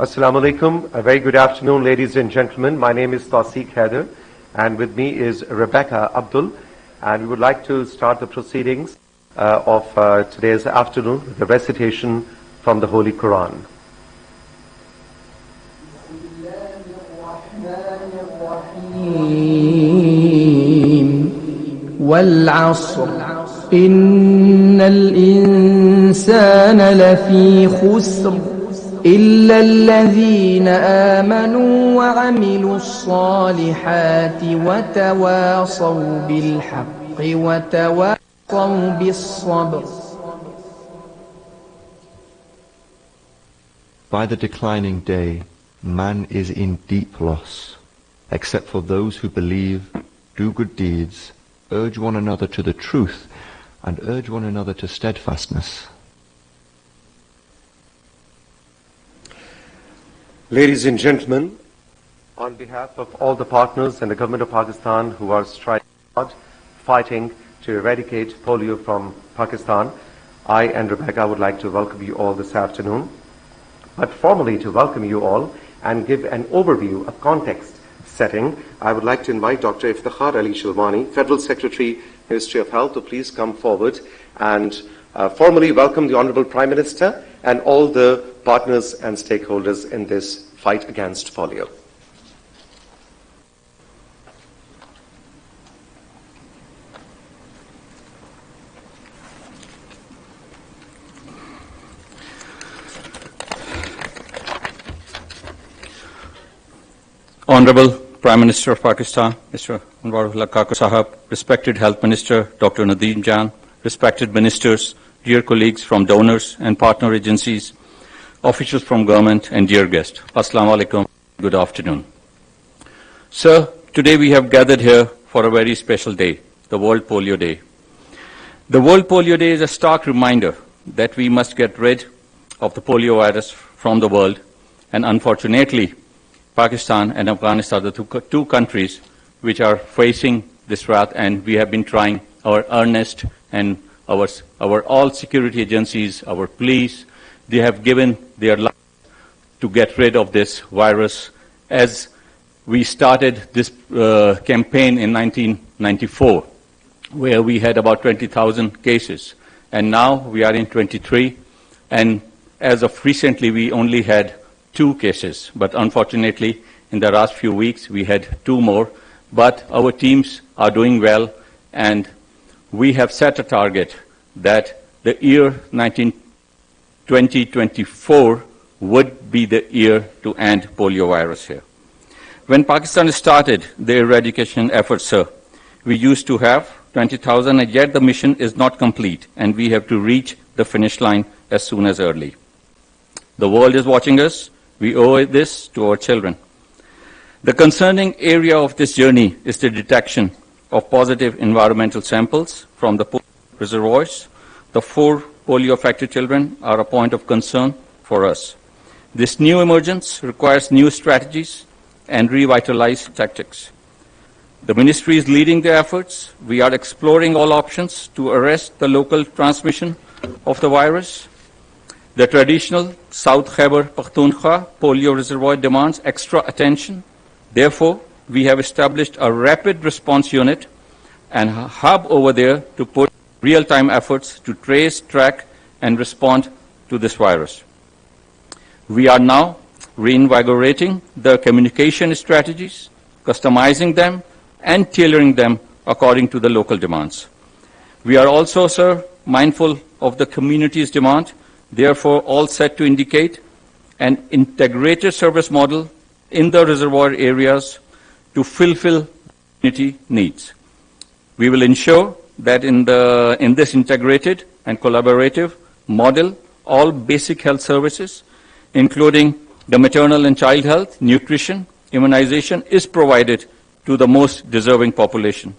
Assalamu alaikum. A very good afternoon, ladies and gentlemen. My name is Tawseeq Haider, and with me is Rebecca Abdul. And we would like to start the proceedings of today's afternoon with the recitation from the Holy Quran. والعصر إن الإنسان لفي خسر إلا الذين آمنوا وعملوا الصالحات وتواصوا بالحق وتواصوا بالصبر. By the declining day, man is in deep loss, except for those who believe, do good deeds, urge one another to the truth, and urge one another to steadfastness. Ladies and gentlemen, on behalf of all the partners and the government of Pakistan who are striking hard, fighting to eradicate polio from Pakistan, I and Rebecca would like to welcome you all this afternoon. But formally to welcome you all and give an overview, a context setting, I would like to invite Dr. Iftikhar Ali Shilwani, Federal Secretary, Ministry of Health, to please come forward and formally welcome the Honorable Prime Minister and all the partners and stakeholders in this fight against polio. Honorable Prime Minister of Pakistan, Mr. Anwarullah Kakar Sahab, respected Health Minister, Dr. Nadeem Jan, respected ministers, dear colleagues from donors and partner agencies, officials from government, and dear guests. Assalamu alaikum. Good afternoon. Sir, today we have gathered here for a very special day, the World Polio Day. The World Polio Day is a stark reminder that we must get rid of the polio virus from the world, and unfortunately, Pakistan and Afghanistan are the two countries which are facing this wrath, and we have been trying our earnest, and our all security agencies, our police, they have given their life to get rid of this virus. As we started this campaign in 1994, where we had about 20,000 cases, and now we are in 23, and as of recently we only had 2 cases, but unfortunately in the last few weeks we had 2 more, but our teams are doing well, and we have set a target that the year 2024 would be the year to end polio virus here. When Pakistan started the eradication efforts, sir, we used to have 20,000, and yet the mission is not complete, and we have to reach the finish line as soon as early. The world is watching us. We owe this to our children. The concerning area of this journey is the detection of positive environmental samples from the polio reservoirs. The 4 polio-affected children are a point of concern for us. This new emergence requires new strategies and revitalized tactics. The ministry is leading the efforts. We are exploring all options to arrest the local transmission of the virus. The traditional South Khyber Pakhtunkhwa polio reservoir demands extra attention. Therefore, we have established a rapid response unit and a hub over there to put real-time efforts to trace, track, and respond to this virus. We are now reinvigorating the communication strategies, customizing them, and tailoring them according to the local demands. We are also, sir, mindful of the community's demand, therefore all set to indicate an integrated service model in the reservoir areas to fulfill community needs. We will ensure that in this integrated and collaborative model, all basic health services, including the maternal and child health, nutrition, immunization, is provided to the most deserving population.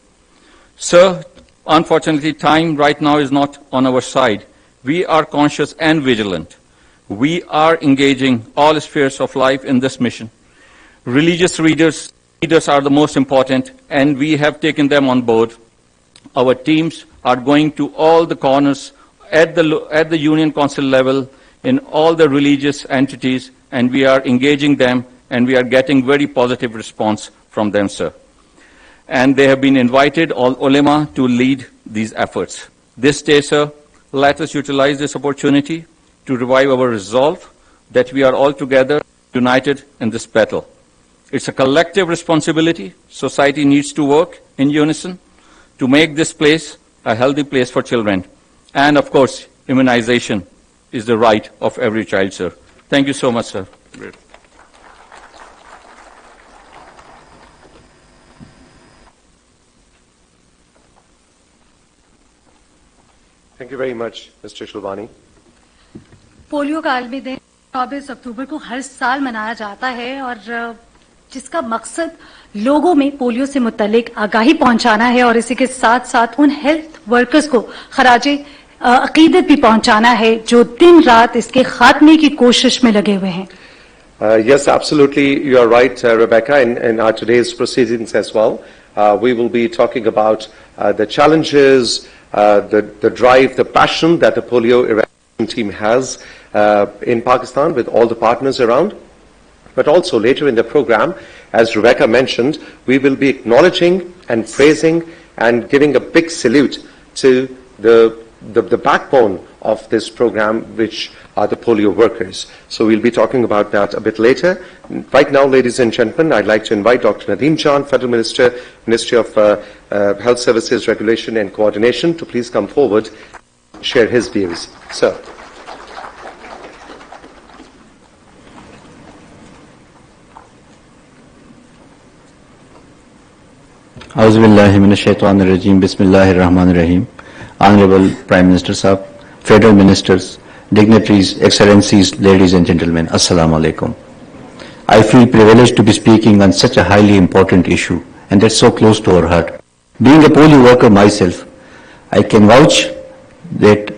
Sir, unfortunately, time right now is not on our side. We are conscious and vigilant. We are engaging all spheres of life in this mission. Religious leaders are the most important, and we have taken them on board. Our teams are going to all the corners at the Union Council level, in all the religious entities, and we are engaging them, and we are getting very positive response from them, sir. And they have been invited, all ulema, to lead these efforts. This day, sir, let us utilize this opportunity to revive our resolve that we are all together, united in this battle. It's a collective responsibility. Society needs to work in unison to make this place a healthy place for children. And of course, immunization is the right of every child, sir. Thank you so much, sir. Thank you very much, Mr. Shilvani. Polio का आलमी दिन 24 अक्टूबर को हर साल मनाया जाता है और जिसका मकसद लोगों में पोलियो से मुतल्लिक आगाही पहुंचाना है और इसी के साथ साथ उन हेल्थ वर्कर्स को खराजे अकीदत भी पहुंचाना है जो दिन रात इसके खात्मे की कोशिश में लगे हुए हैं. Yes, absolutely. You are right, Rebecca, in our today's proceedings as well. We will be talking about the challenges, the drive, the passion that the polio eradication team has in Pakistan with all the partners around. But also later in the program, as Rebecca mentioned, we will be acknowledging and praising and giving a big salute to the backbone of this program, which are the polio workers. So we'll be talking about that a bit later. Right now, ladies and gentlemen, I'd like to invite Dr. Nadeem Jan, Federal Minister, Ministry of Health Services Regulation and Coordination, to please come forward and share his views. Sir. Auzubillahiminash-shaytanir-rajim. Bismillahir-Rahmanir-Rahim. Honorable Prime Minister Sahab, Federal Ministers, dignitaries, excellencies, ladies and gentlemen, Assalamu alaikum. I feel privileged to be speaking on such a highly important issue, and that's so close to our heart. Being a polio worker myself, I can vouch that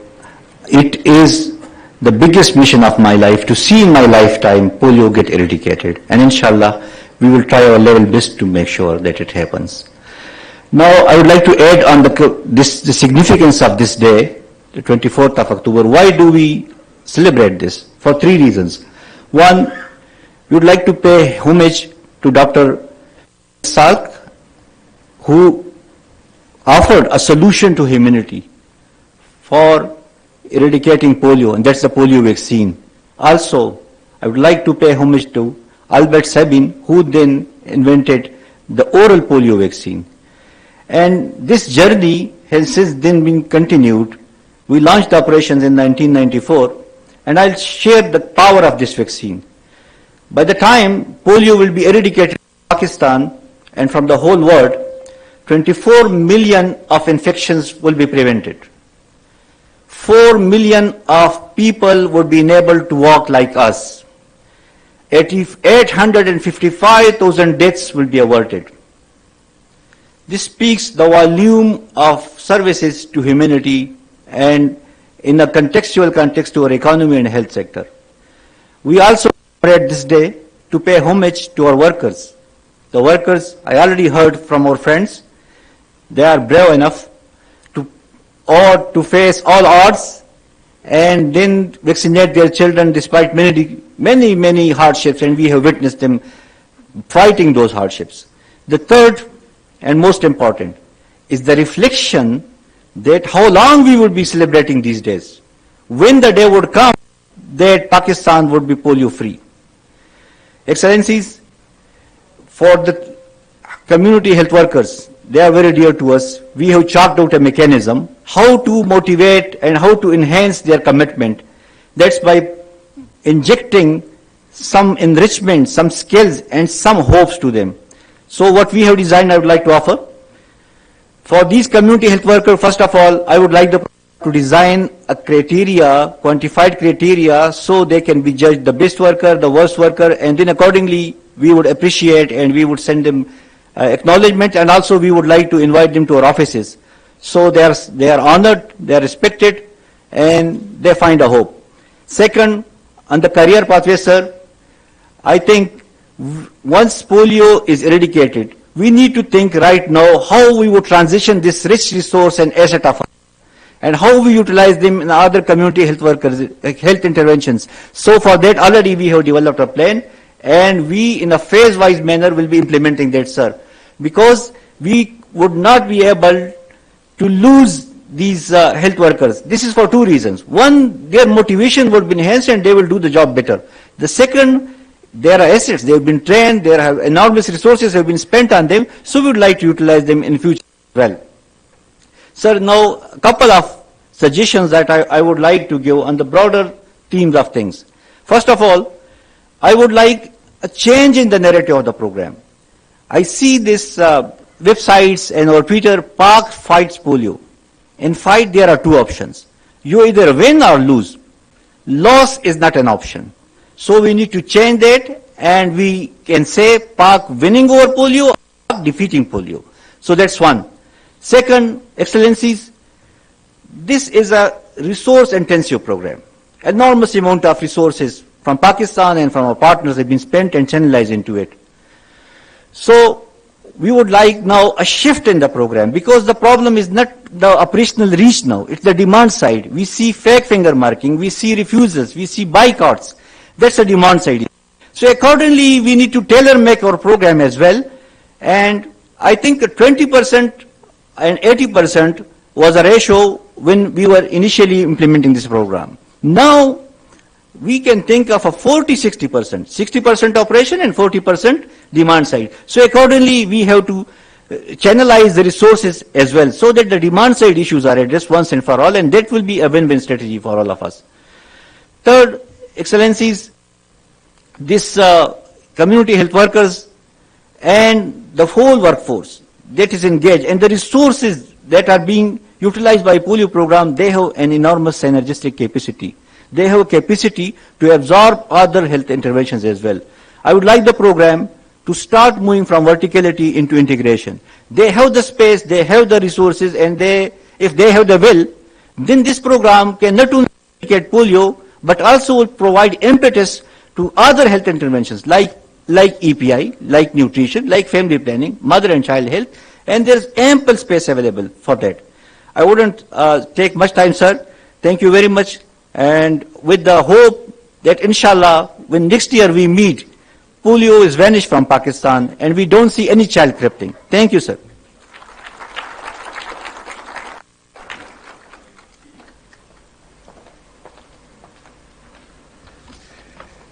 it is the biggest mission of my life to see in my lifetime polio get eradicated, and inshallah we will try our level best to make sure that it happens. Now I would like to add on the significance of this day, the 24th of October. Why do we celebrate this? For three reasons. One, we would like to pay homage to Dr. Salk, who offered a solution to humanity for eradicating polio, and that's the polio vaccine. Also, I would like to pay homage to Albert Sabin, who then invented the oral polio vaccine. And this journey has since then been continued. We launched operations in 1994, and I'll share the power of this vaccine. By the time polio will be eradicated in Pakistan and from the whole world, 24 million of infections will be prevented. 4 million of people would be enabled to walk like us. 855,000 deaths will be averted. This speaks the volume of services to humanity and in a contextual context to our economy and health sector. We also celebrate this day to pay homage to our workers. The workers, I already heard from our friends, they are brave enough to face all odds and then vaccinate their children despite many hardships, and we have witnessed them fighting those hardships. The third and most important is the reflection that how long we would be celebrating these days. When the day would come that Pakistan would be polio free. Excellencies, for the community health workers, they are very dear to us. We have chalked out a mechanism how to motivate and how to enhance their commitment. That's by injecting some enrichment, some skills and some hopes to them. So what we have designed, I would like to offer. For these community health workers, first of all, I would like to design a criteria, quantified criteria, so they can be judged the best worker, the worst worker, and then accordingly we would appreciate and we would send them acknowledgement, and also we would like to invite them to our offices. So they are honored, they are respected, and they find a hope. Second, on the career pathway, sir, I think once polio is eradicated, we need to think right now how we would transition this rich resource and asset of us and how we utilize them in other community health workers, health interventions. So for that already we have developed a plan, and we in a phase-wise manner will be implementing that, sir. Because we would not be able to lose these health workers. This is for two reasons. One, their motivation would be enhanced and they will do the job better. The second, there are assets, they have been trained, there have enormous resources have been spent on them, so we would like to utilize them in future as well. Sir, now a couple of suggestions that I would like to give on the broader themes of things. First of all, I would like a change in the narrative of the program. I see this websites and or Twitter, Pak fights polio. In fight, there are two options. You either win or lose. Loss is not an option. So we need to change that, and we can say Pak winning over polio or Pak defeating polio. So that's one. Second, Excellencies, this is a resource-intensive program. Enormous amount of resources from Pakistan and from our partners have been spent and channelized into it. So we would like now a shift in the program, because the problem is not the operational reach now, it's the demand side. We see fake finger marking, we see refusals, we see boycotts. That's the demand side. So accordingly, we need to tailor-make our program as well. And I think 20% and 80% was a ratio when we were initially implementing this program. Now, we can think of a 40-60%, 60% operation and 40% demand side. So accordingly, we have to channelize the resources as well, so that the demand side issues are addressed once and for all, and that will be a win-win strategy for all of us. Third, Excellencies, this community health workers and the whole workforce that is engaged and the resources that are being utilized by polio program, they have an enormous synergistic capacity. They have a capacity to absorb other health interventions as well. I would like the program to start moving from verticality into integration. They have the space, they have the resources, and if they have the will, then this program can not only eradicate polio, but also will provide impetus to other health interventions like EPI, like nutrition, like family planning, mother and child health, and there's ample space available for that. I wouldn't take much time, sir. Thank you very much. And with the hope that inshallah, when next year we meet, polio is vanished from Pakistan and we don't see any child crippling. Thank you, sir.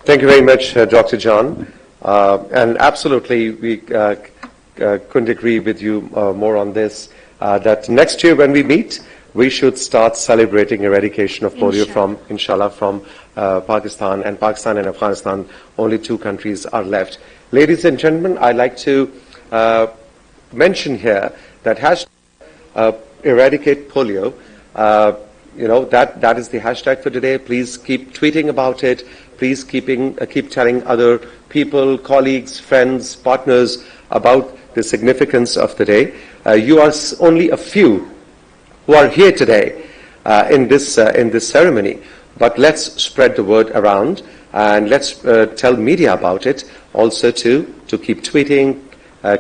Thank you very much, Dr. John. And absolutely, we couldn't agree with you more on this, that next year when we meet, we should start celebrating eradication of polio from, inshallah, from Pakistan. And Pakistan and Afghanistan, only two countries are left. Ladies and gentlemen, I'd like to mention here that hashtag eradicate polio, that is the hashtag for today. Please keep tweeting about it. Please keep telling other people, colleagues, friends, partners about the significance of the day. You are only a few who are here today in this ceremony, but let's spread the word around, and let's tell media about it also to keep tweeting,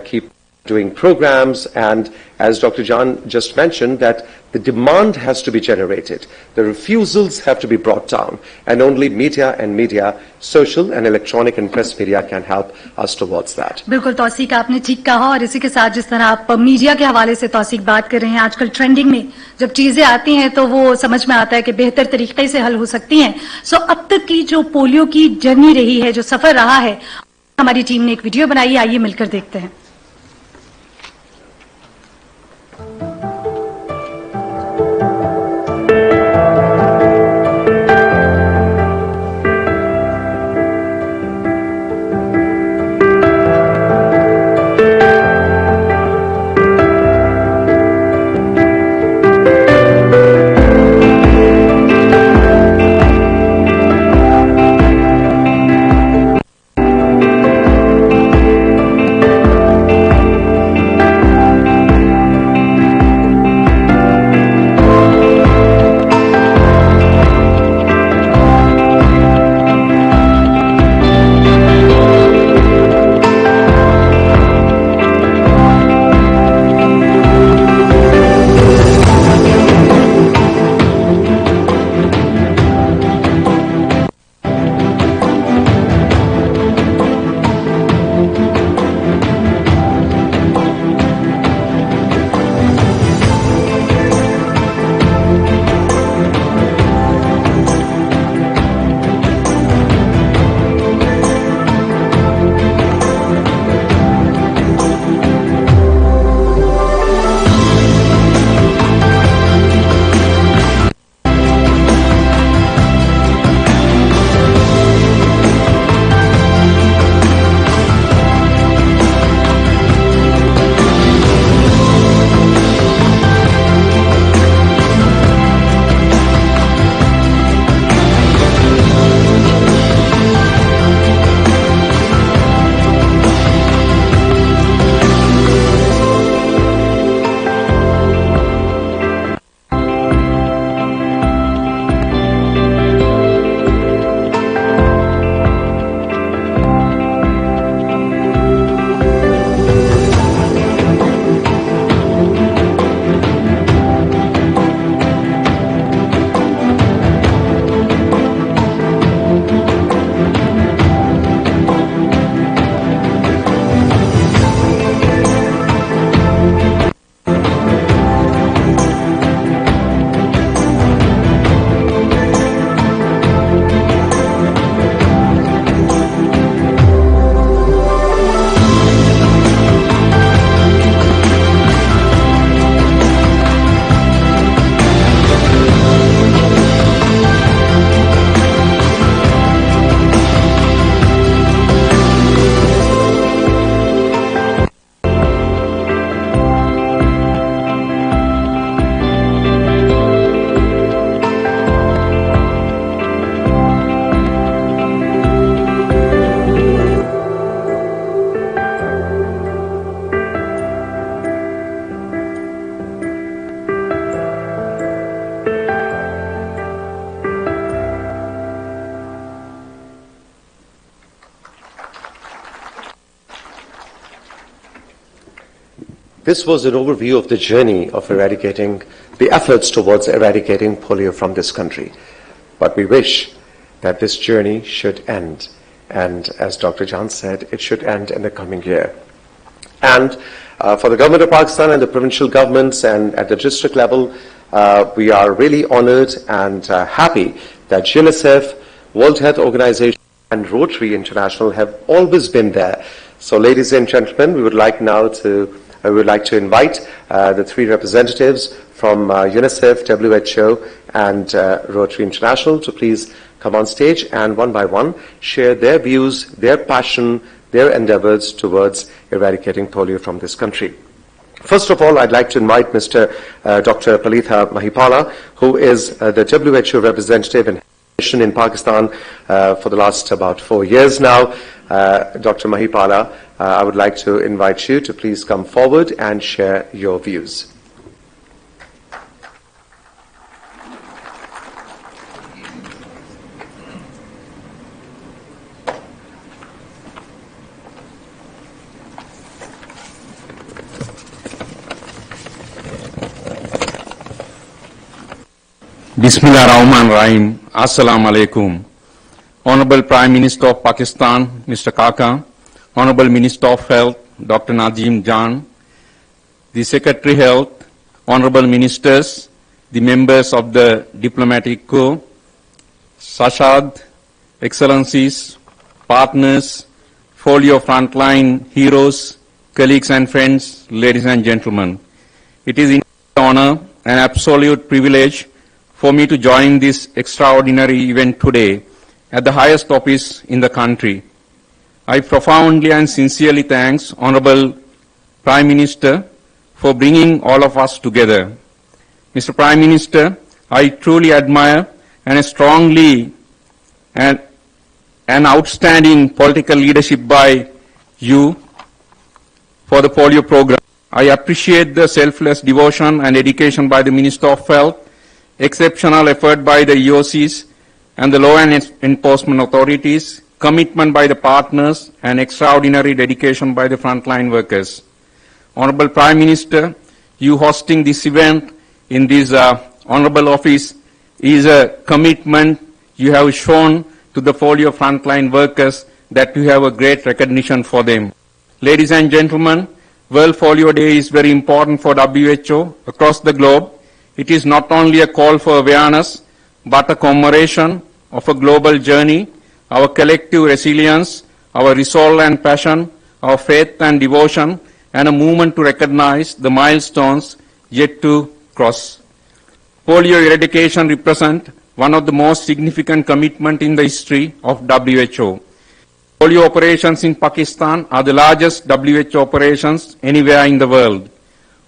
keep doing programs, and as Dr. John just mentioned, that the demand has to be generated, the refusals have to be brought down, and only media, social and electronic and press media can help us towards that. बिल्कुल तौसीक आपने ठीक कहा, और इसी के साथ जिस तरह आप मीडिया के हवाले से तौसीक बात कर रहे हैं, आजकल ट्रेंडिंग में जब चीजें आती हैं तो वो समझ में आता है कि बेहतर तरीके से हल हो सकती हैं. सो अब तक की जो पोलियो की जर्नी रही है, जो सफर रहा है, हमारी टीम ने एक वीडियो बनाई है, आइए मिलकर देखते हैं. This was an overview of the journey of eradicating, the efforts towards eradicating polio from this country. But we wish that this journey should end. And as Dr. Jan said, it should end in the coming year. And for the government of Pakistan and the provincial governments and at the district level, we are really honored and happy that UNICEF, World Health Organization, and Rotary International have always been there. So, ladies and gentlemen, we would like to invite the three representatives from UNICEF, WHO, and Rotary International to please come on stage and one by one share their views, their passion, their endeavors towards eradicating polio from this country. First of all, I'd like to invite Mr. Dr. Palitha Mahipala, who is the WHO representative and mission in Pakistan for the last about 4 years now. Dr. Mahipala, I would like to invite you to please come forward and share your views. Bismillah Rahman Rahim. Assalamu alaikum. Honorable Prime Minister of Pakistan, Mr. Kaka, Honorable Minister of Health, Dr. Najeem Jan, the Secretary Health, Honorable Ministers, the members of the Diplomatic Corps, Sashad, Excellencies, partners, folio frontline heroes, colleagues and friends, ladies and gentlemen. It is an honor and absolute privilege for me to join this extraordinary event today at the highest office in the country. I profoundly and sincerely thank Honorable Prime Minister for bringing all of us together. Mr. Prime Minister, I truly admire and strongly an outstanding political leadership by you for the polio program. I appreciate the selfless devotion and dedication by the Minister of Health, exceptional effort by the EOCs and the law and enforcement authorities, commitment by the partners, and extraordinary dedication by the frontline workers. Honorable Prime Minister, you hosting this event in this honorable office is a commitment you have shown to the polio frontline workers that you have a great recognition for them. Ladies and gentlemen, World Polio Day is very important for WHO across the globe. It is not only a call for awareness, but a commemoration of a global journey, our collective resilience, our resolve and passion, our faith and devotion, and a movement to recognize the milestones yet to cross. Polio eradication represents one of the most significant commitments in the history of WHO. Polio operations in Pakistan are the largest WHO operations anywhere in the world.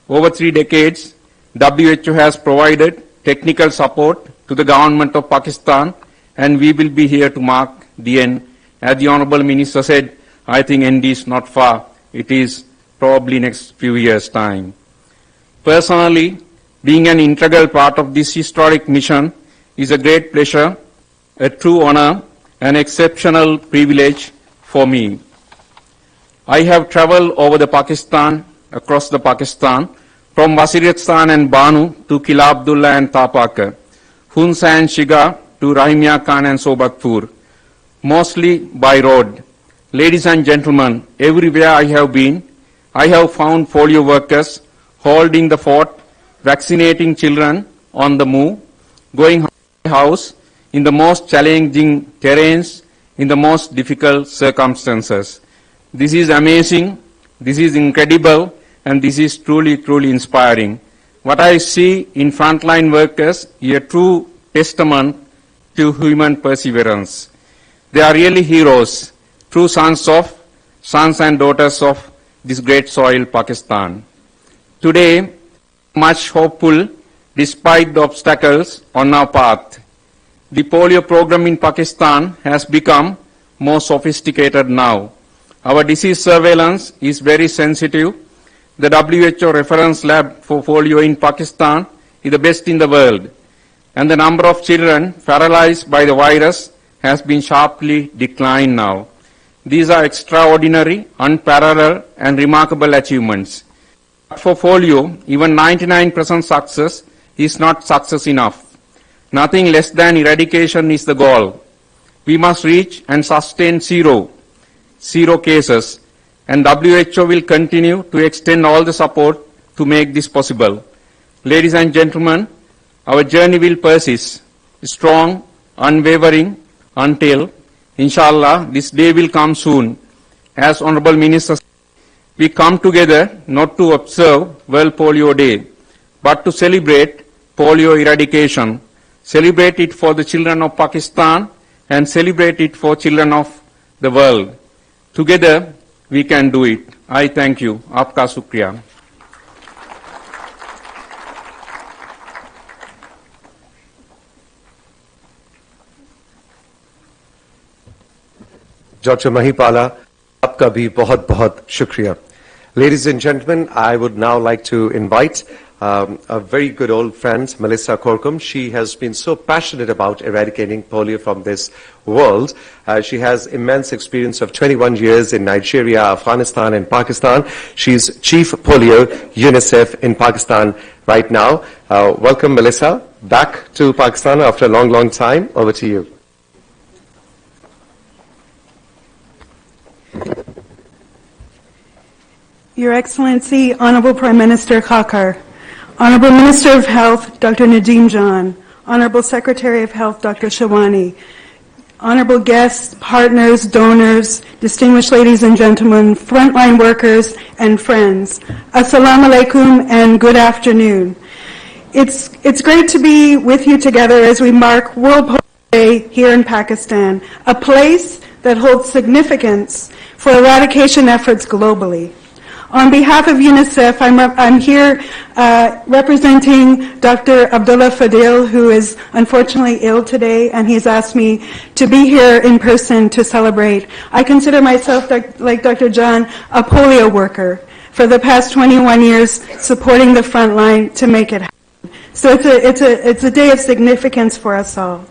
Over 3 decades, WHO has provided technical support to the government of Pakistan, and we will be here to mark the end. As the Honorable Minister said, I think end is not far. It is probably next few years' time. Personally, being an integral part of this historic mission is a great pleasure, a true honor, an exceptional privilege for me. I have traveled over the Pakistan, across the Pakistan, from Wasiristan and Banu to Kila Abdullah and Tapaka, Hunsa and Shiga to Rahimia Khan and Sobatpur, mostly by road. Ladies and gentlemen, everywhere I have been, I have found polio workers holding the fort, vaccinating children on the move, going house to house in the most challenging terrains, in the most difficult circumstances. This is amazing, this is incredible, and this is truly, truly inspiring. What I see in frontline workers is a true testament to human perseverance. They are really heroes, true sons and daughters of this great soil, Pakistan. Today, much hopeful despite the obstacles on our path. The polio program in Pakistan has become more sophisticated now. Our disease surveillance is very sensitive. The WHO reference lab for polio in Pakistan is the best in the world, and the number of children paralyzed by the virus has been sharply declined now. These are extraordinary, unparalleled, and remarkable achievements. For polio, even 99% success is not success enough. Nothing less than eradication is the goal. We must reach and sustain zero cases, and WHO will continue to extend all the support to make this possible. Ladies and gentlemen, our journey will persist, strong, unwavering, until, inshallah, this day will come soon. As Honorable Minister said, we come together not to observe World Polio Day, but to celebrate polio eradication, celebrate it for the children of Pakistan, and celebrate it for children of the world. Together, we can do it. I thank you. Aapka shukriya. Dr. Mahipala, aapka bhi bahut bahut shukriya. Ladies and gentlemen, I would now like to invite a very good old friend, Melissa Korkum. She has been so passionate about eradicating polio from this world. She has immense experience of 21 years in Nigeria, Afghanistan, and Pakistan. She's Chief Polio UNICEF in Pakistan right now. Welcome, Melissa, back to Pakistan after a long, long time. Over to you. Your Excellency, Honorable Prime Minister Khakar, Honorable Minister of Health, Dr. Nadeem John, Honorable Secretary of Health, Dr. Shawani, honorable guests, partners, donors, distinguished ladies and gentlemen, frontline workers, and friends. Assalamu alaikum and good afternoon. It's great to be with you together as we mark World Polio Day here in Pakistan, a place that holds significance for eradication efforts globally. On behalf of UNICEF, I'm here representing Dr. Abdullah Fadil, who is unfortunately ill today, and he's asked me to be here in person to celebrate. I consider myself, like Dr. John, a polio worker for the past 21 years, supporting the front line to make it happen. So it's a day of significance for us all.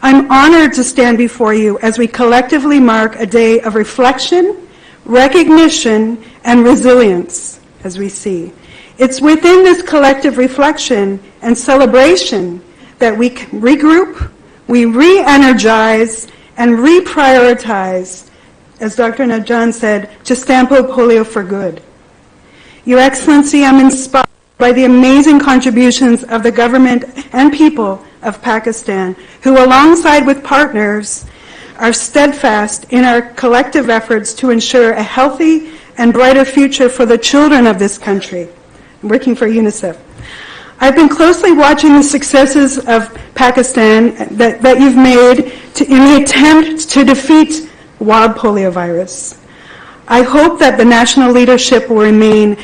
I'm honored to stand before you as we collectively mark a day of reflection, recognition, and resilience, as we see. It's within this collective reflection and celebration that we regroup, we re-energize, and reprioritize, as Dr. Najan said, to stamp out polio for good. Your Excellency, I'm inspired by the amazing contributions of the government and people of Pakistan, who alongside with partners are steadfast in our collective efforts to ensure a healthy and brighter future for the children of this country. I'm working for UNICEF. I've been closely watching the successes of Pakistan that you've made in the attempt to defeat wild polio virus. I hope that the national leadership will maintain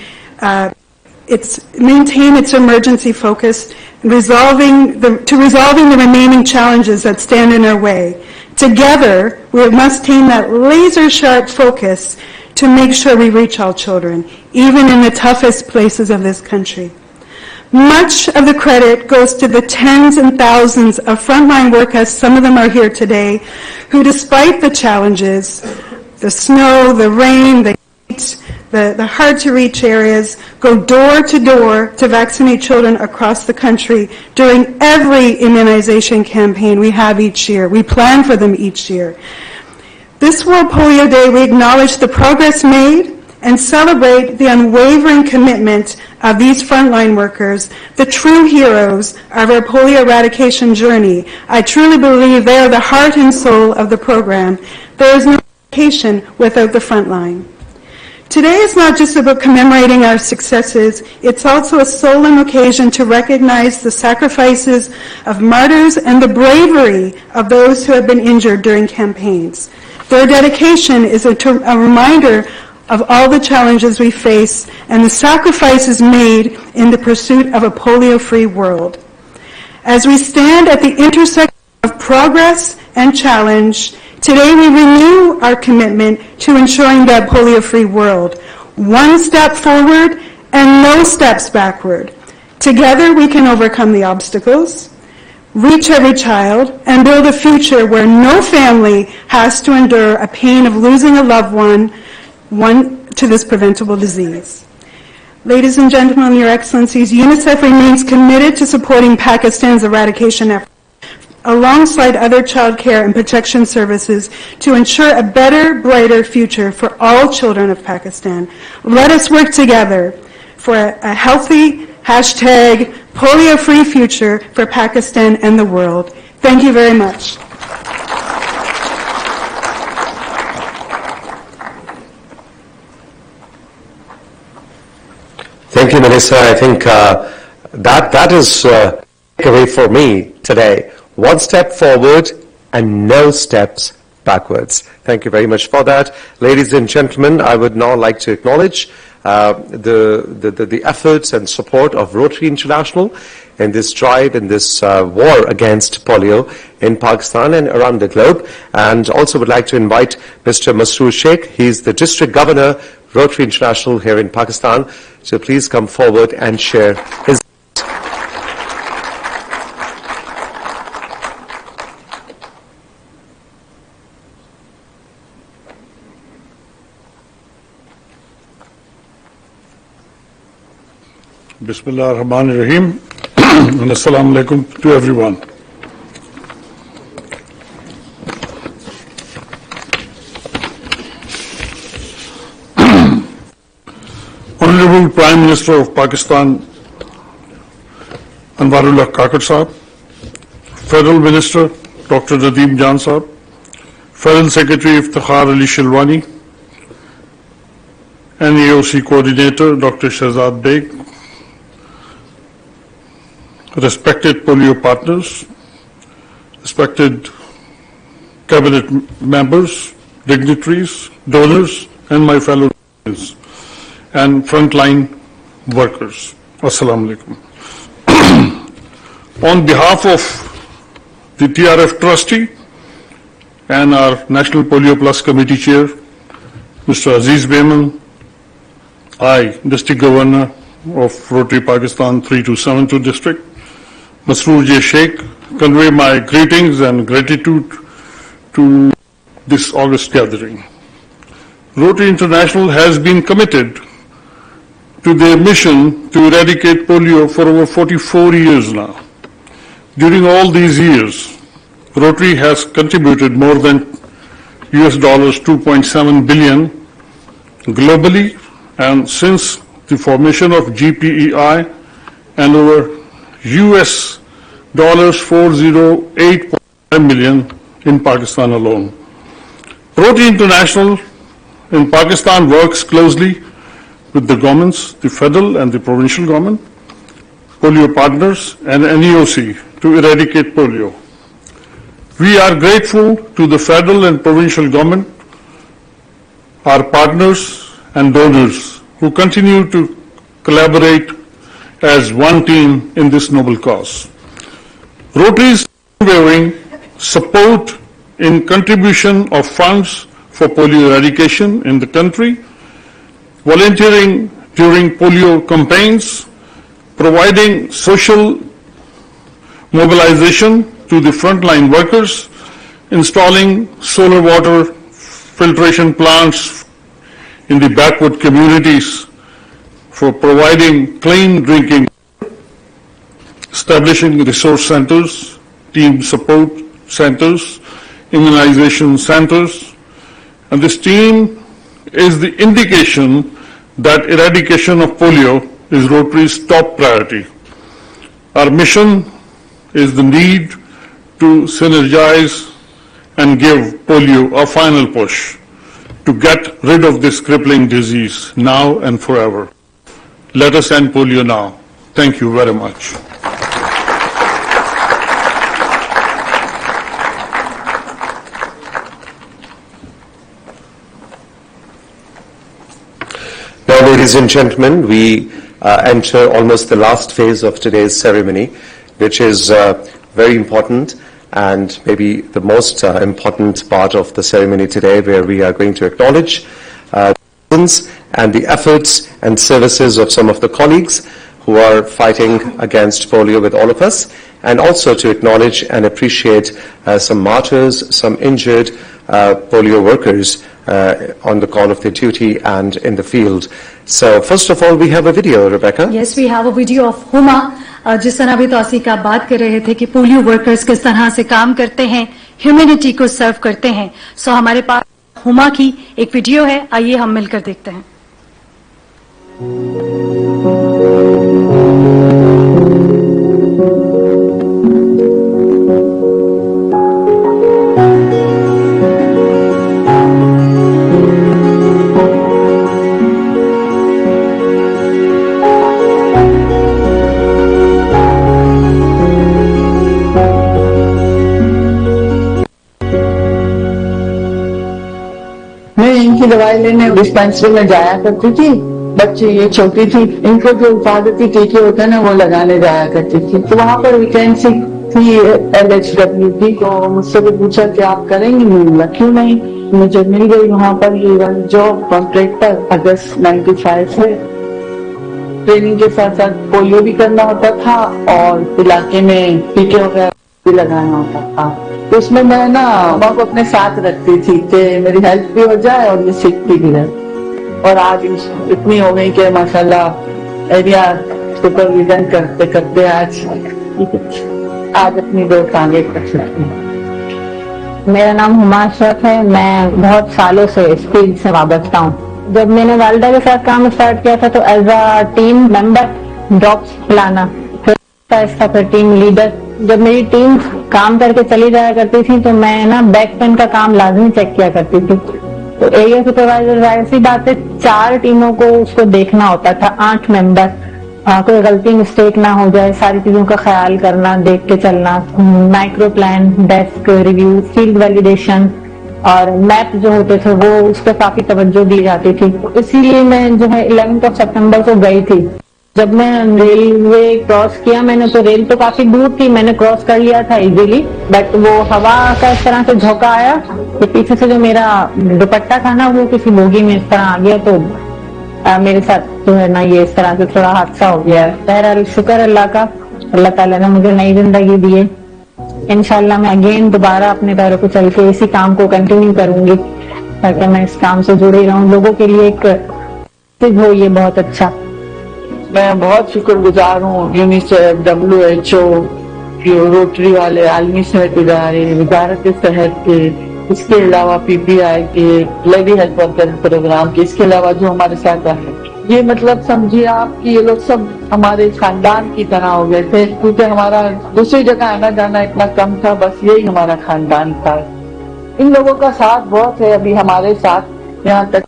its emergency focus, to resolving the remaining challenges that stand in our way. Together, we must maintain that laser-sharp focus to make sure we reach all children, even in the toughest places of this country. Much of the credit goes to the tens and thousands of frontline workers, some of them are here today, who despite the challenges, the snow, the rain, the heat, the hard-to-reach areas, go door to door to vaccinate children across the country during every immunization campaign we have each year. We plan for them each year. This World Polio Day, we acknowledge the progress made and celebrate the unwavering commitment of these frontline workers, the true heroes of our polio eradication journey. I truly believe they are the heart and soul of the program. There is no eradication without the frontline. Today is not just about commemorating our successes, it's also a solemn occasion to recognize the sacrifices of martyrs and the bravery of those who have been injured during campaigns. Their dedication is a reminder of all the challenges we face and the sacrifices made in the pursuit of a polio-free world. As we stand at the intersection of progress and challenge, today we renew our commitment to ensuring that polio-free world. One step forward and no steps backward. Together we can overcome the obstacles, reach every child, and build a future where no family has to endure a pain of losing a loved one to this preventable disease. Ladies and gentlemen, Your Excellencies, UNICEF remains committed to supporting Pakistan's eradication efforts alongside other child care and protection services to ensure a better, brighter future for all children of Pakistan. Let us work together for a healthy #polio-free future for Pakistan and the world. Thank you very much. Thank you, Melissa. I think that is takeaway for me today. One step forward and no steps backwards. Thank you very much for that. Ladies and gentlemen, I would now like to acknowledge the efforts and support of Rotary International in this drive, in this war against polio in Pakistan and around the globe. And also would like to invite Mr. Masroor Sheikh. He's the District Governor, Rotary International here in Pakistan. So please come forward and share his. Bismillah ar-Rahman ar-Rahim and Assalamu alaikum to everyone. Honorable Prime Minister of Pakistan Anwarullah Kakar Sahab, Federal Minister Dr. Nadeem Jan Sahab, Federal Secretary Iftikhar Ali Shilwani, NEOC Coordinator Dr. Shahzad Beg, respected polio partners, respected cabinet members, dignitaries, donors, and my fellow citizens and frontline workers. Assalamu alaikum. On behalf of the TRF trustee and our National Polio Plus Committee Chair, Mr. Aziz Beman, I, District Governor of Rotary Pakistan 3272 District, Masroor J. Sheikh, convey my greetings and gratitude to this august gathering. Rotary International has been committed to their mission to eradicate polio for over 44 years now. During all these years, Rotary has contributed more than US $2.7 billion globally, and since the formation of GPEI, and over US $408.5 million in Pakistan alone. Rotary International in Pakistan works closely with the governments, the federal and the provincial government, polio partners, and NEOC to eradicate polio. We are grateful to the federal and provincial government, our partners and donors who continue to collaborate as one team in this noble cause. Rotary's unwavering support in contribution of funds for polio eradication in the country, volunteering during polio campaigns, providing social mobilization to the frontline workers, installing solar water filtration plants in the backward communities for providing clean drinking water, establishing resource centers, team support centers, immunization centers, and this team is the indication that eradication of polio is Rotary's top priority. Our mission is the need to synergize and give polio a final push to get rid of this crippling disease now and forever. Let us end polio now. Thank you very much. Now, ladies and gentlemen, we enter almost the last phase of today's ceremony, which is very important and maybe the most important part of the ceremony today, where we are going to acknowledge and the efforts and services of some of the colleagues who are fighting against polio with all of us, and also to acknowledge and appreciate some martyrs, some injured polio workers on the call of their duty and in the field. So first of all, we have a video, Rebecca. Yes, we have a video of Huma. जिस तरह अभी तौसीक आप बात कर रहे थे कि polio workers किस तरह से काम करते हैं, ह्यूमैनिटी को सर्व करते हैं. सो हमारे पास हुमा की एक वीडियो है, आइए हम मिलकर देखते हैं. इनकी दवाई लेने डिस्पेंसरी में जाया करती थी. बच्चे ये छोटी थी, इनको जो हिफाजती टीके होते हैं ना वो लगाने जाया करती थी. तो वहाँ पर वैकेंसी थी LHW की, तो मुझसे भी पूछा कि आप करेंगी. मैंने बोला क्यों नहीं. मुझे मिल गई वहाँ पर ये जॉब कॉन्ट्रैक्टर. अगस्त 95 से ट्रेनिंग के साथ साथ पोलियो भी करना होता था और इलाके में टीके वगैरह भी लगाना होता था. तो उसमें मैं ना माँ को अपने साथ रखती थी कि मेरी हेल्प भी हो जाए और ये सीखती भी रहे. और आज इतनी हो गई कि माशाल्लाह एरिया सुपरविजन करते करते आज अपनी दो टांगे कर सकती हूँ. मेरा नाम हुमा अशरफ है. मैं बहुत सालों से इस फील्ड से वाबस्ता हूँ. जब मैंने वालिदा के साथ काम स्टार्ट किया था तो as a team member drops पिलाना, फिर टीम लीडर. जब मेरी टीम काम करके चली जाया करती थी तो मैं ना बैक पेन का काम लाजमी चेक किया करती थी. तो एरिया सुपरवाइजर ऐसी बात है 4 टीमों को उसको देखना होता था, 8 मेंबर. कोई गलती मिस्टेक ना हो जाए, सारी चीजों का ख्याल करना, देख के चलना. Micro plan, desk review, field validation और मैप जो होते थे वो उस पर काफी तवज्जो दी जाती थी. इसीलिए मैं जो है 11 सितंबर को गई थी. जब मैं रेलवे क्रॉस किया मैंने, तो रेल तो काफी दूर थी, मैंने क्रॉस कर लिया था इजीली. बट वो हवा का इस तरह से झोंका आया कि पीछे से जो मेरा दुपट्टा था ना वो किसी बोगी में इस तरह आ गया. तो मेरे साथ जो है ना ये इस तरह से थोड़ा हादसा हो गया. बहरहाल शुक्र अल्लाह का, अल्लाह ताला ने मुझे नई जिंदगी दी है. इंशाल्लाह मैं अगेन दोबारा अपने पैरों को चल के इसी काम को कंटिन्यू करूंगी ताकि मैं इस काम से जुड़ी रहूं. लोगों के लिए एक चीज हो ये बहुत अच्छा. मैं बहुत शुक्रगुजार हूँ यूनिसेफ, WHO, रोटरी वाले, आलमी सेहत इदारे, वजारत सेहत के, इसके अलावा PPI के, लेडी हेल्थ वर्कर प्रोग्राम के, इसके अलावा जो हमारे साथ है. ये मतलब समझिए आप कि ये लोग सब हमारे खानदान की तरह हो गए थे, क्योंकि हमारा दूसरी जगह आना जाना इतना कम था. बस यही हमारा खानदान था. इन लोगों का साथ बहुत है अभी हमारे साथ. यहाँ तक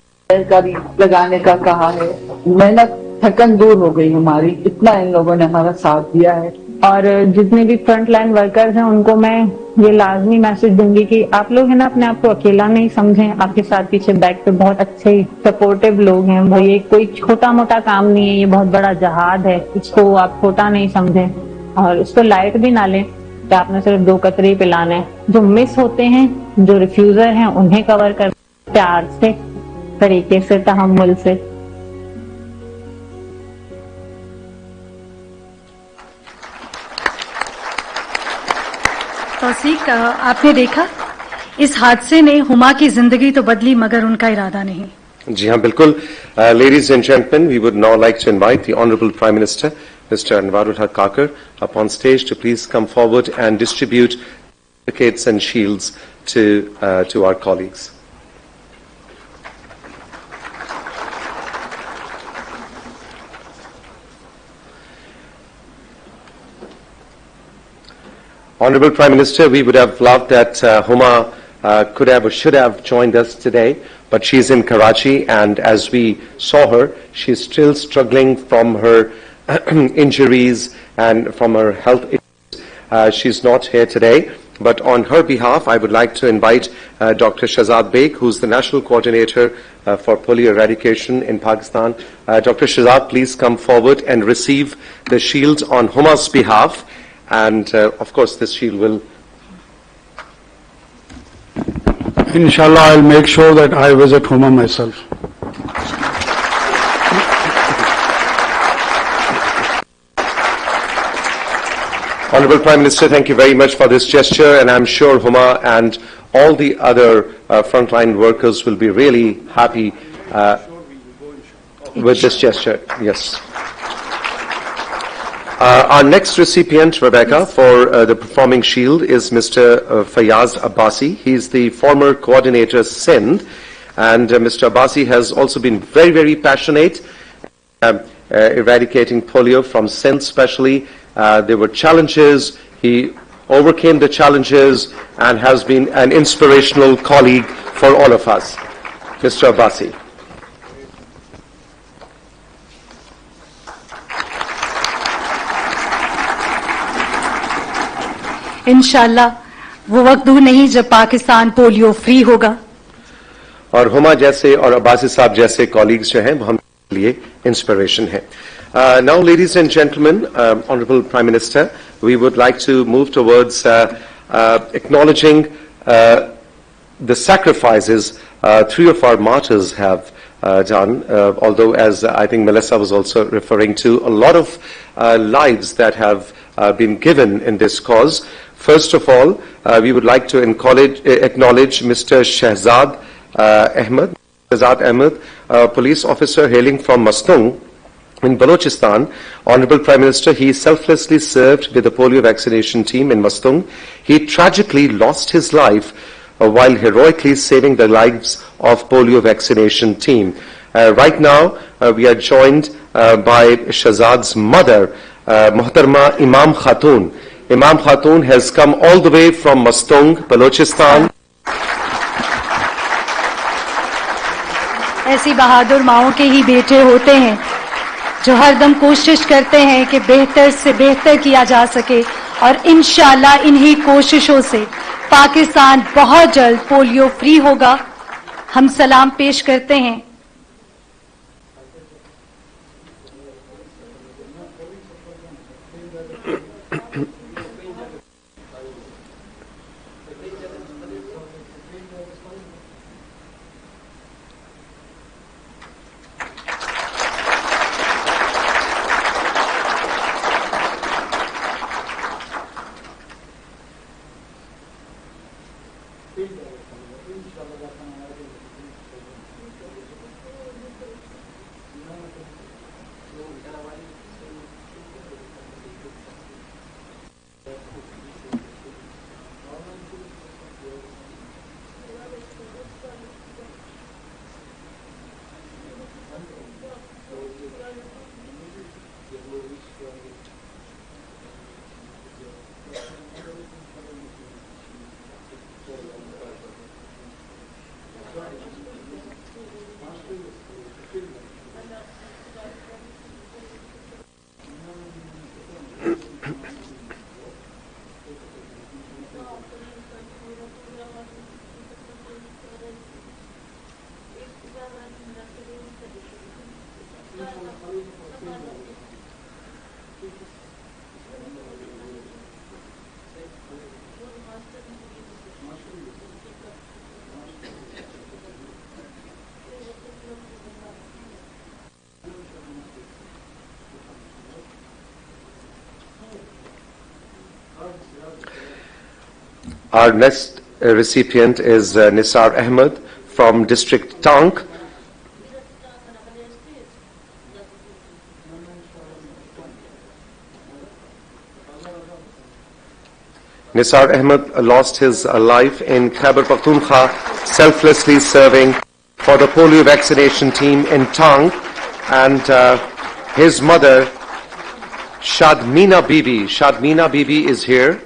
लगाने का कहा है, मेहनत थकन दूर हो गई हमारी. इतना इन लोगों ने हमारा साथ दिया है. और जितने भी फ्रंट लाइन वर्कर्स हैं उनको मैं ये लाजमी मैसेज दूंगी कि आप लोग है ना अपने आप को अकेला नहीं समझें. आपके साथ पीछे बैक पे बहुत अच्छे सपोर्टिव लोग हैं. भाई ये कोई छोटा मोटा काम नहीं है, ये बहुत बड़ा जहाद है. इसको आप छोटा नहीं समझें और इसको लाइट भी ना लें कि आपने सिर्फ 2 कतरे पिलाने. जो मिस होते हैं, जो रिफ्यूजर हैं, उन्हें कवर कर प्यार से, तरीके से, तहम्मुल से. तौसीक, आपने देखा इस हादसे ने हुमा की जिंदगी तो बदली मगर उनका इरादा नहीं. जी हाँ, बिल्कुल. Ladies and gentlemen, we would now like to invite the Honorable Prime Minister, Mr. Anwarul Haq Kakar, upon stage to please come forward and distribute certificates and shields to our colleagues. Honorable Prime Minister, we would have loved that Huma could have or should have joined us today, but she's in Karachi, and as we saw her, she's still struggling from her injuries and from her health issues. She's not here today, but on her behalf, I would like to invite Dr. Shahzad Beg, who's the National Coordinator for Polio Eradication in Pakistan. Dr. Shahzad, please come forward and receive the shield on Huma's behalf. And of course this shield will, inshallah, I'll make sure that I visit Huma myself. Honorable Prime Minister, thank you very much for this gesture, and I'm sure Huma and all the other frontline workers will be really happy with this gesture. Yes. Our next recipient, Rebecca, for the Performing Shield is Mr. Fayaz Abbasi. He's the former coordinator Sindh, and Mr. Abbasi has also been very, very passionate eradicating polio from Sindh especially. There were challenges. He overcame the challenges and has been an inspirational colleague for all of us. Mr. Abbasi. इंशाल्लाह वो वक्त दूर नहीं जब Pakistan polio free होगा और हुमा जैसे और अब्बासी साहब जैसे कॉलीग्स जो हैं वो हम लिए इंस्पिरेशन है. Now, ladies and gentlemen, Honorable Prime Minister, we would like to move towards acknowledging the sacrifices three of our martyrs have done, although as I think Melissa was also referring to, a lot of lives that have been given in this cause. First of all, we would like to acknowledge Mr. Shehzad Ahmed, a police officer hailing from Mastung in Balochistan. Honorable Prime Minister, he selflessly served with the polio vaccination team in Mastung. He tragically lost his life while heroically saving the lives of polio vaccination team. Right now, we are joined by Shehzad's mother, Muhtarma Imam Khatun. Imam Khatun has come all the way from Mastung, Balochistan. ऐसी बहादुर माओं के ही बेटे होते हैं जो हरदम कोशिश करते हैं कि बेहतर से बेहतर किया जा सके और इंशाल्लाह इन्हीं कोशिशों से पाकिस्तान बहुत जल्द पोलियो फ्री होगा. हम सलाम पेश करते हैं Our next recipient is Nisar Ahmed from District Tank. Nisar Ahmed lost his life in Khyber Pakhtunkhwa, selflessly serving for the polio vaccination team in Tank, and his mother, Shadmina Bibi is here.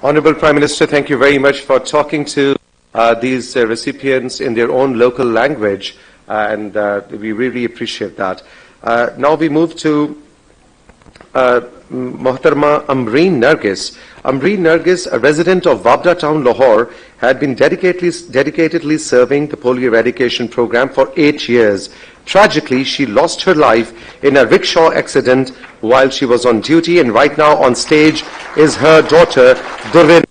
Honorable Prime Minister, thank you very much for talking to these recipients in their own local language, and we really appreciate that. Now we move to Mohtarma Amreen Nargis. Amreen Nargis, a resident of Wabda town, Lahore, had been dedicatedly serving the polio eradication program for 8 years. Tragically, she lost her life in a rickshaw accident while she was on duty, and right now on stage is her daughter, Durrin.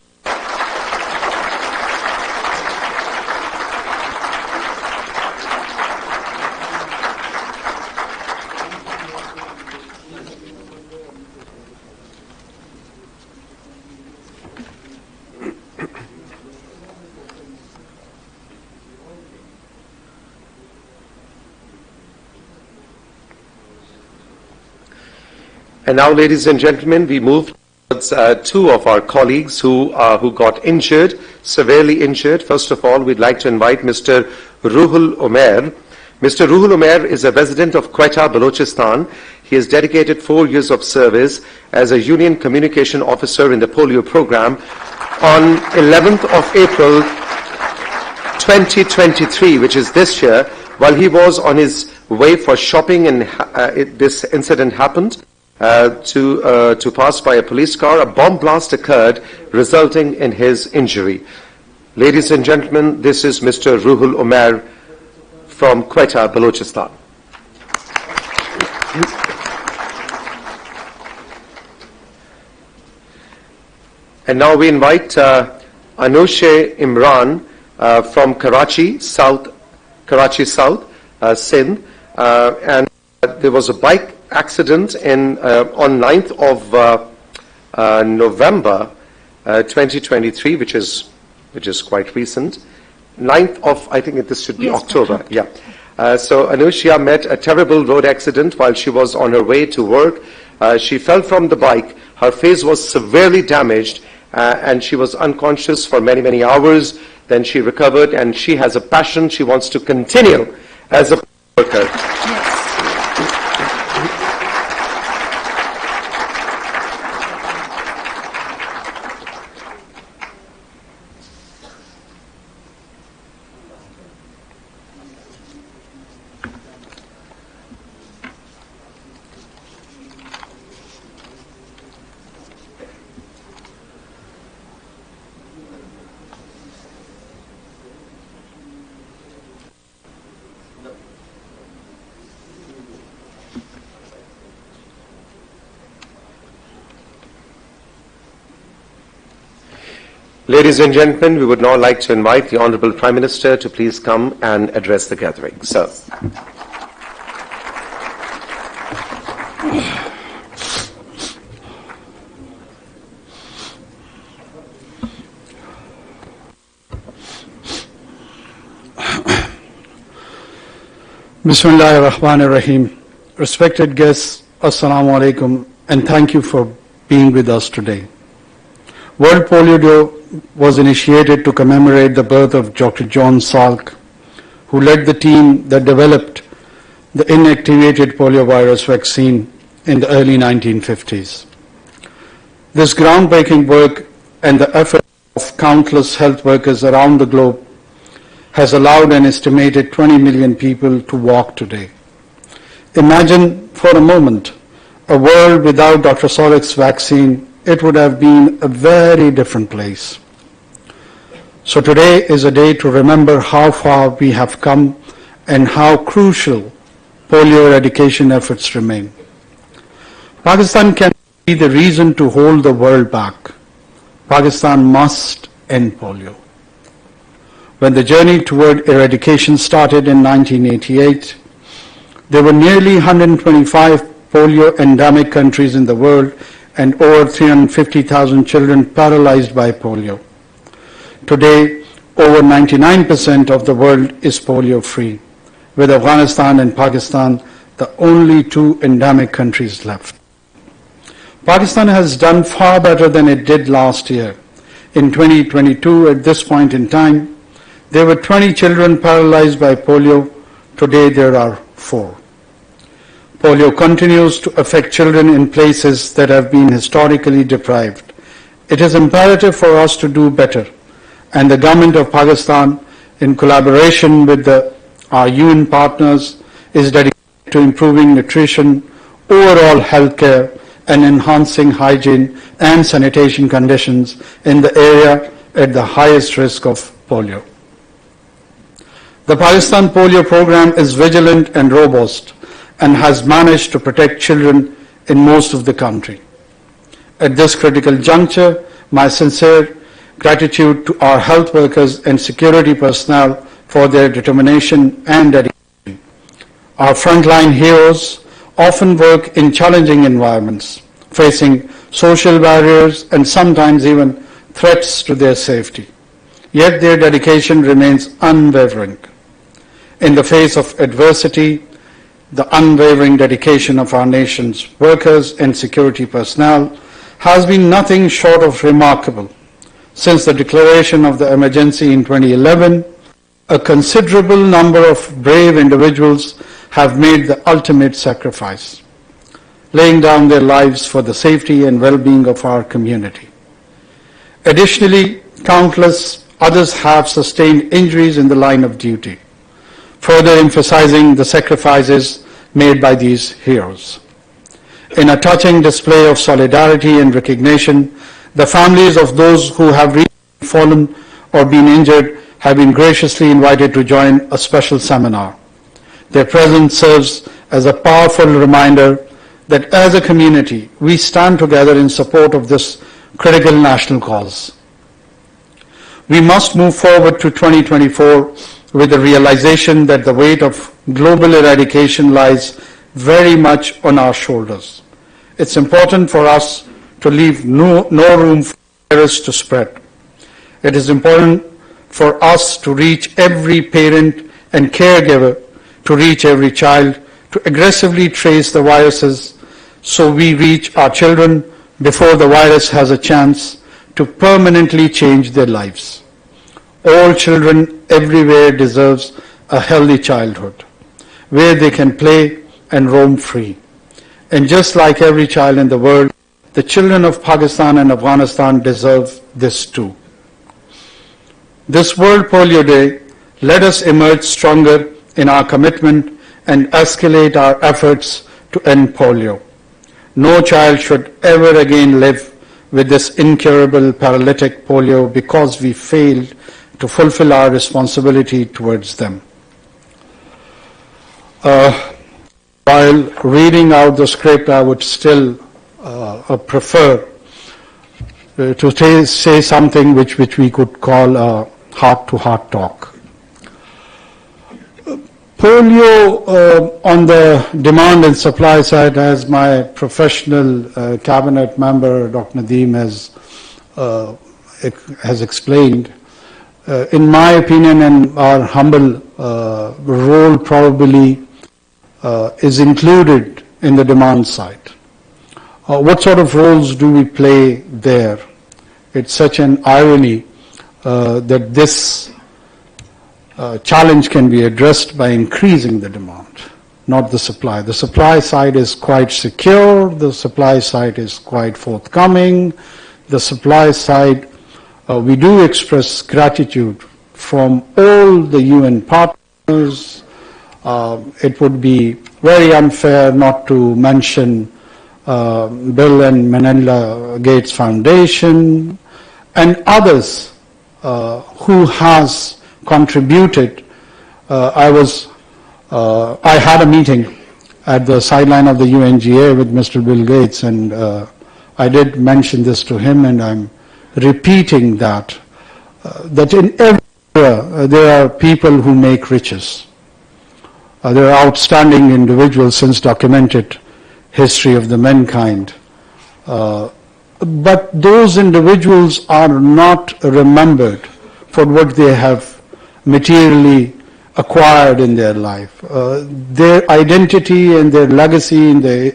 And now, ladies and gentlemen, we move towards two of our colleagues who got injured, severely injured. First of all, we'd like to invite Mr. Ruhul Umair. Mr. Ruhul Umair is a resident of Quetta, Balochistan. He has dedicated 4 years of service as a Union Communication Officer in the polio program. On 11th of April 2023, which is this year, while he was on his way for shopping, and this incident happened, to pass by a police car, a bomb blast occurred, resulting in his injury. Ladies and gentlemen, this is Mr. Ruhul Umair from Quetta, Balochistan. And now we invite Anushe Imran from Karachi South, Sindh, and there was a bike accident on 9th of November 2023, which is quite recent. 9th of, I think this should be yes, October. Yeah. So Anushya met a terrible road accident while she was on her way to work. She fell from the bike. Her face was severely damaged, and she was unconscious for many, many hours. Then she recovered, and she has a passion. She wants to continue as a worker. Yes. Ladies and gentlemen, we would now like to invite the Honorable Prime Minister to please come and address the gathering. Sir. Bismillahir Rahmanir Rahim. Respected guests, Assalamu alaikum, and thank you for being with us today. World Polio Day was initiated to commemorate the birth of Dr. John Salk, who led the team that developed the inactivated poliovirus vaccine in the early 1950s. This groundbreaking work and the effort of countless health workers around the globe has allowed an estimated 20 million people to walk today. Imagine for a moment a world without Dr. Salk's vaccine. It would have been a very different place. So today is a day to remember how far we have come and how crucial polio eradication efforts remain. Pakistan can be the reason to hold the world back. Pakistan must end polio. When the journey toward eradication started in 1988, there were nearly 125 polio endemic countries in the world and over 350,000 children paralyzed by polio. Today, over 99% of the world is polio-free, with Afghanistan and Pakistan the only two endemic countries left. Pakistan has done far better than it did last year. In 2022, at this point in time, there were 20 children paralyzed by polio. Today, there are 4. Polio continues to affect children in places that have been historically deprived. It is imperative for us to do better and the Government of Pakistan, in collaboration with our UN partners, is dedicated to improving nutrition, overall health care, and enhancing hygiene and sanitation conditions in the area at the highest risk of polio. The Pakistan Polio Program is vigilant and robust and has managed to protect children in most of the country. At this critical juncture, my sincere gratitude to our health workers and security personnel for their determination and dedication. Our frontline heroes often work in challenging environments, facing social barriers and sometimes even threats to their safety. Yet their dedication remains unwavering. In the face of adversity, the unwavering dedication of our nation's workers and security personnel has been nothing short of remarkable. Since the declaration of the emergency in 2011, a considerable number of brave individuals have made the ultimate sacrifice, laying down their lives for the safety and well-being of our community. Additionally, countless others have sustained injuries in the line of duty, further emphasizing the sacrifices made by these heroes. In a touching display of solidarity and recognition, the families of those who have recently fallen or been injured have been graciously invited to join a special seminar. Their presence serves as a powerful reminder that as a community, we stand together in support of this critical national cause. We must move forward to 2024 with the realization that the weight of global eradication lies very much on our shoulders. It's important for us to leave no room for the virus to spread. It is important for us to reach every parent and caregiver, to reach every child, to aggressively trace the viruses so we reach our children before the virus has a chance to permanently change their lives. All children everywhere deserves a healthy childhood, where they can play and roam free. And just like every child in the world, the children of Pakistan and Afghanistan deserve this too. This World Polio Day, let us emerge stronger in our commitment and escalate our efforts to end polio. No child should ever again live with this incurable paralytic polio because we failed to fulfill our responsibility towards them. While reading out the script, I would still prefer to say something which we could call a heart-to-heart talk. Polio on the demand and supply side, as my professional cabinet member, Dr. Nadeem, has explained, in my opinion and our humble role probably is included in the demand side. What sort of roles do we play there? It's such an irony that this challenge can be addressed by increasing the demand, not the supply. The supply side is quite secure, the supply side is quite forthcoming. The supply side, we do express gratitude from all the UN partners. It would be very unfair not to mention Bill and Melinda Gates Foundation and others who has contributed. I had a meeting at the sideline of the UNGA with Mr. Bill Gates, and I did mention this to him, and I'm repeating that in every area there are people who make riches. There are outstanding individuals since documented history of the mankind. But those individuals are not remembered for what they have materially acquired in their life. Their identity and their legacy in their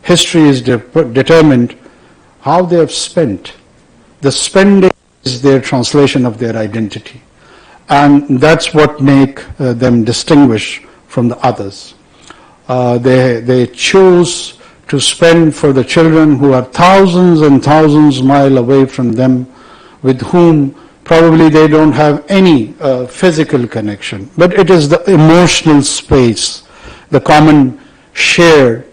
history is determined how they have spent. The spending is their translation of their identity. And that's what make them distinguish from the others. They chose to spend for the children who are thousands and thousands miles away from them, with whom Probably they don't have any physical connection, but it is the emotional space, the common shared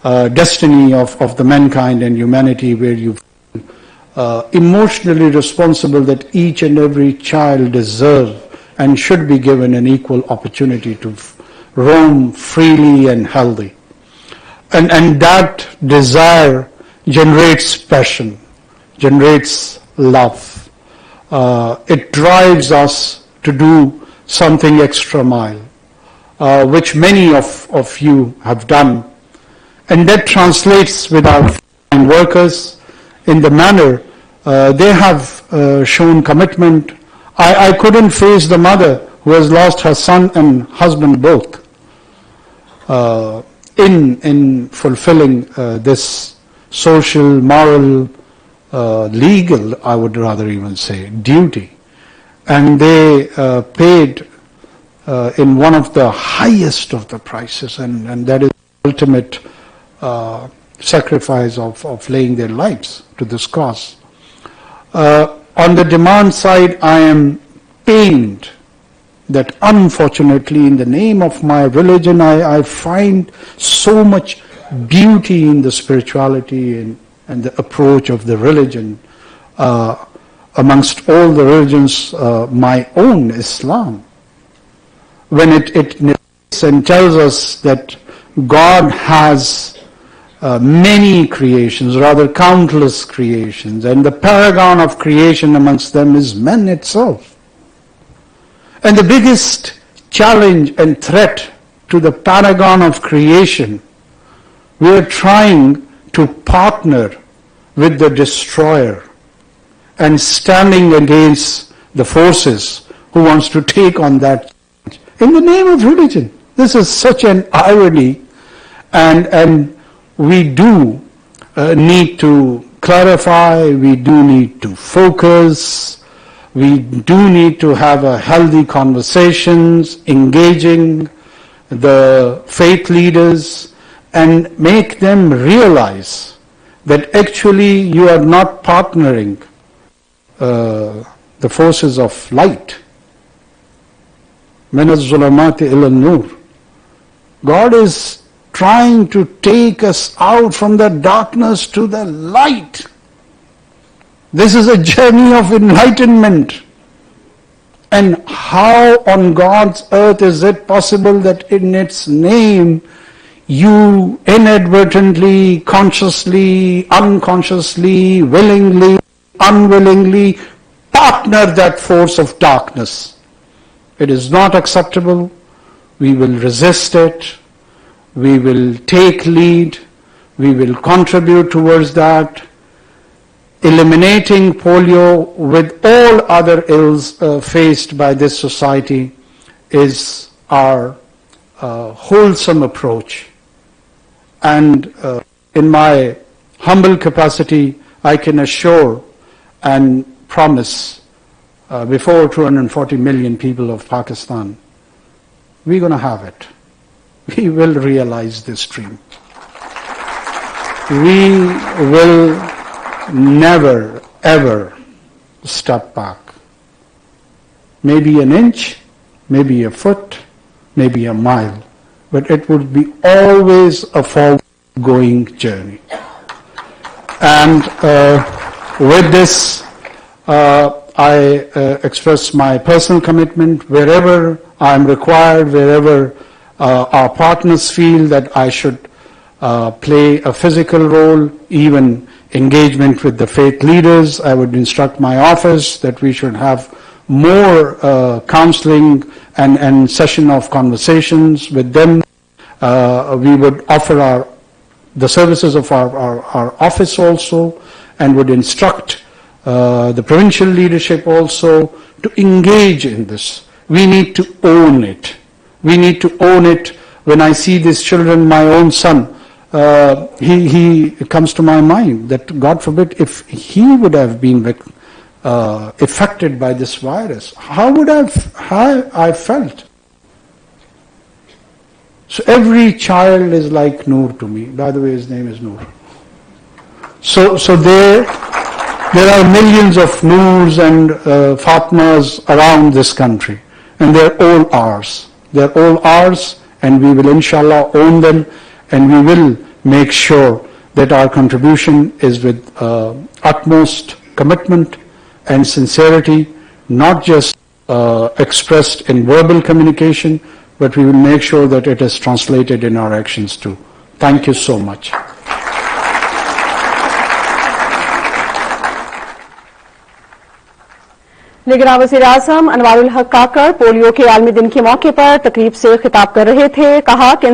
destiny of the mankind and humanity, where you feel emotionally responsible that each and every child deserves and should be given an equal opportunity to roam freely and healthy. And that desire generates passion, generates love. It drives us to do something extra mile, which many of you have done. And that translates with our frontline workers in the manner they have shown commitment. I couldn't face the mother who has lost her son and husband both in fulfilling this social, moral, legal, I would rather even say, duty. And they paid in one of the highest of the prices, and that is the ultimate sacrifice of laying their lives to this cause. On the demand side, I am pained that unfortunately in the name of my religion, I find so much beauty in the spirituality and the approach of the religion. Amongst all the religions, my own Islam, when it narrates and tells us that God has many creations, rather countless creations, and the paragon of creation amongst them is man itself. And the biggest challenge and threat to the paragon of creation, we are trying to partner with the destroyer and standing against the forces who wants to take on that in the name of religion. This is such an irony, and we do need to clarify, we do need to focus, we do need to have a healthy conversations, engaging the faith leaders and make them realize that actually you are not partnering the forces of light. مِنَ الظُّلُمَاتِ إِلَى النُّورِ. God is trying to take us out from the darkness to the light. This is a journey of enlightenment. And how on God's earth is it possible that in its name you inadvertently, consciously, unconsciously, willingly, unwillingly partner that force of darkness? It is not acceptable. We will resist it. We will take lead. We will contribute towards that. Eliminating polio with all other ills faced by this society is our wholesome approach. And in my humble capacity, I can assure and promise before 240 million people of Pakistan, we're going to have it. We will realize this dream. We will never, ever step back. Maybe an inch, maybe a foot, maybe a mile, but it would be always a forward-going journey. And with this, I express my personal commitment wherever I am required, wherever our partners feel that I should play a physical role, even engagement with the faith leaders. I would instruct my office that we should have more counseling and session of conversations with them. We would offer the services of our office also, and would instruct the provincial leadership also to engage in this. We need to own it. We need to own it. When I see these children, my own son, he comes to my mind that, God forbid, if he would have been affected by this virus, how would I felt? So every child is like Noor to me. By the way, his name is Noor. So there, There are millions of Noors and Fatmas around this country, and they're all ours. They're all ours, and we will inshallah own them, and we will make sure that our contribution is with utmost commitment and sincerity, not just expressed in verbal communication, but we will make sure that it is translated in our actions too. Thank you so much. निगरान वज़ीर आज़म अनवारुल हक काकड़ polio के आलमी दिन के मौके पर तकरीब से खिताब कर रहे थे। कहा कि